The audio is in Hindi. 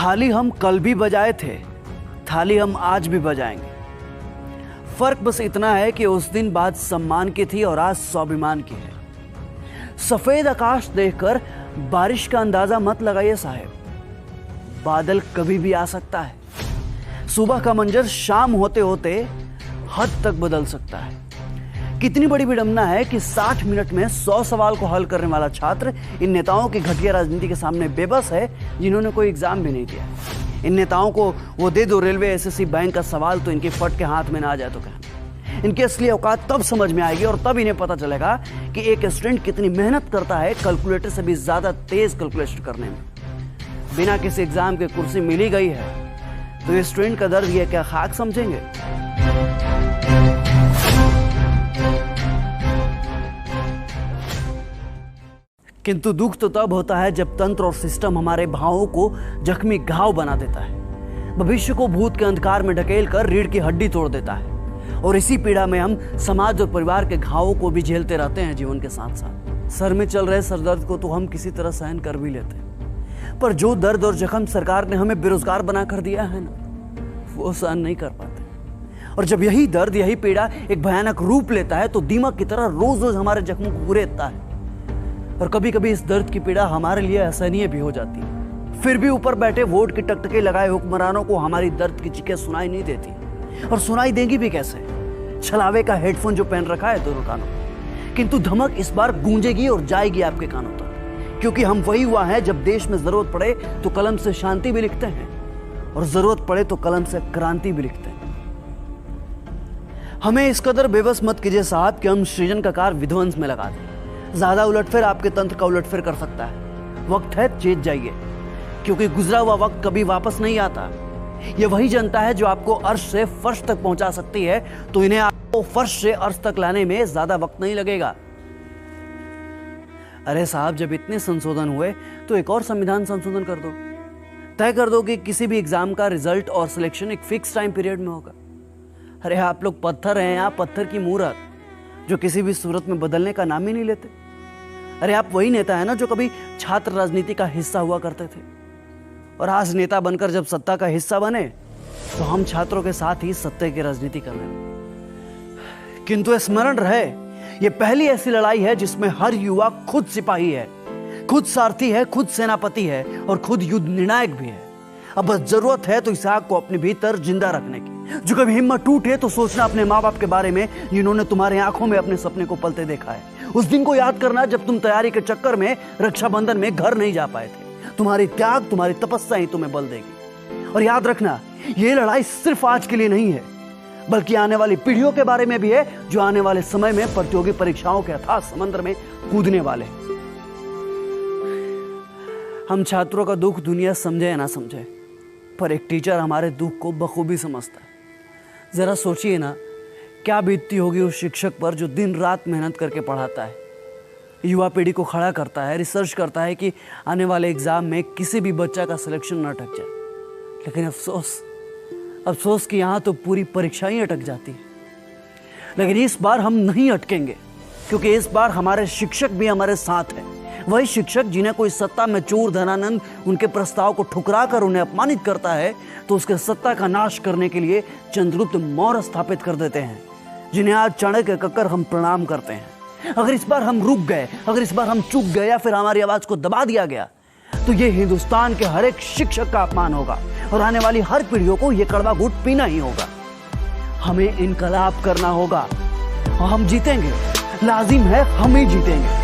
थाली हम कल भी बजाए थे, थाली हम आज भी बजाएंगे। फर्क बस इतना है कि उस दिन बात सम्मान की थी और आज स्वाभिमान की है। सफेद आकाश देखकर बारिश का अंदाजा मत लगाइए साहब, बादल कभी भी आ सकता है। सुबह का मंजर शाम होते होते हद तक बदल सकता है। कितनी बड़ी विडंबना है कि 60 मिनट में 100 सवाल को हल करने वाला छात्र इन नेताओं की घटिया राजनीति के सामने बेबस है, जिन्होंने कोई एग्जाम भी नहीं दिया। इन नेताओं को वो दे दो रेलवे एसएससी बैंक का सवाल तो इनके फट के हाथ में ना आ जाए तो क्या। इनकी असली औकात तब समझ में आएगी और तब इन्हें पता चलेगा कि एक स्टूडेंट कितनी मेहनत करता है कैलकुलेटर से भी ज्यादा तेज कैलकुलेशन करने में। बिना किसी एग्जाम की कुर्सी मिली गई है तो ये स्टूडेंट का दर्द ये क्या खाक समझेंगे। किंतु दुख तो तब होता है जब तंत्र और सिस्टम हमारे भावों को जख्मी घाव बना देता है, भविष्य को भूत के अंधकार में ढकेल कर रीढ़ की हड्डी तोड़ देता है। और इसी पीड़ा में हम समाज और परिवार के घावों को भी झेलते रहते हैं जीवन के साथ साथ। सर में चल रहे सरदर्द को तो हम किसी तरह सहन कर भी लेते हैं, पर जो दर्द और जख्म सरकार ने हमें बेरोजगार बना कर दिया है ना, वो सहन नहीं कर पाते। और जब यही दर्द, यही पीड़ा एक भयानक रूप लेता है तो दीमक की तरह रोज रोज हमारे जख्मों को कुरेदता है। और कभी कभी इस दर्द की पीड़ा हमारे लिए असहनीय भी हो जाती है। फिर भी ऊपर बैठे वोट की टकटकी लगाए हुक्मरानों को हमारी दर्द की चीखें सुनाई नहीं देती, और सुनाई देंगी भी कैसे। छलावे का हेडफोन जो पहन रखा है दोनों कानों, किंतु धमक इस बार गूंजेगी और जाएगी आपके कानों तक, क्योंकि हम वही हुआ है जब देश में जरूरत पड़े तो कलम से शांति भी लिखते हैं और जरूरत पड़े तो कलम से क्रांति भी लिखते हैं। हमें इस कदर बेबस मत कीजिए साहब कि हम सृजन का कार विध्वंस में लगा दें। ज्यादा उलटफेर आपके तंत्र का उलटफेर कर सकता है। वक्त है चेत जाइए, क्योंकि गुजरा हुआ वक्त कभी वापस नहीं आता। ये वही जनता है जो आपको अर्श से फर्श तक पहुंचा सकती है, तो इन्हें आपको फर्श से अर्श तक लाने में ज्यादा वक्त नहीं लगेगा। अरे साहब, जब इतने संशोधन हुए तो एक और संविधान संशोधन कर दो। तय कर दो कि किसी भी एग्जाम का रिजल्ट और सिलेक्शन एक फिक्स टाइम पीरियड में होगा। अरे आप लोग पत्थर हैं, आप पत्थर की मूरत जो किसी भी सूरत में बदलने का नाम ही नहीं लेते। अरे आप वही नेता है ना जो कभी छात्र राजनीति का हिस्सा हुआ करते थे, और आज नेता बनकर जब सत्ता का हिस्सा बने तो हम छात्रों के साथ ही सत्ता की राजनीति कर रहे हैं। किंतु स्मरण रहे, ये पहली ऐसी लड़ाई है जिसमें हर युवा खुद सिपाही है, खुद सारथी है, खुद सेनापति है और खुद युद्ध निर्णायक भी है। अब बस जरूरत है तो इस आग को अपने भीतर जिंदा रखने की। जो कभी हिम्मत टूटे तो सोचना अपने माँ बाप के बारे में जिन्होंने तुम्हारे आंखों में अपने सपने को पलते देखा है। उस दिन को याद करना जब तुम तैयारी के चक्कर में रक्षाबंधन में घर नहीं जा पाए थे। तुम्हारी त्याग, तुम्हारी तपस्या ही तुम्हें बल देगी। और याद रखना, ये लड़ाई सिर्फ आज के लिए नहीं है, बल्कि आने वाली पीढ़ियों के बारे में भी है, जो आने वाले समय में प्रतियोगी परीक्षाओं के अथाह समंदर में कूदने वाले। हम छात्रों का दुख दुनिया समझे या ना समझे, पर एक टीचर हमारे दुख को बखूबी समझता है। जरा सोचिए ना, क्या बीतती होगी उस शिक्षक पर जो दिन रात मेहनत करके पढ़ाता है, युवा पीढ़ी को खड़ा करता है, रिसर्च करता है कि आने वाले एग्जाम में किसी भी बच्चा का सिलेक्शन न अटक जाए। लेकिन अफसोस कि यहाँ तो पूरी परीक्षा ही अटक जाती है। लेकिन इस बार हम नहीं अटकेंगे, क्योंकि इस बार हमारे शिक्षक भी हमारे साथ हैं। वही शिक्षक जिन्हें कोई सत्ता में चोर धनानंद उनके प्रस्ताव को ठुकरा कर उन्हें अपमानित करता है, तो उसके सत्ता का नाश करने के लिए चंद्रगुप्त मौर्य स्थापित कर देते हैं, जिन्हें आज चाणक्य कहकर हम प्रणाम करते हैं। अगर इस बार हम रुक गए, अगर इस बार हम चूक गए या फिर हमारी आवाज को दबा दिया गया, तो ये हिंदुस्तान के हर एक शिक्षक का अपमान होगा और आने वाली हर पीढ़ियों को ये कड़वा घूंट पीना ही होगा। हमें इनकलाब करना होगा और हम जीतेंगे। लाजिम है, हम ही जीतेंगे।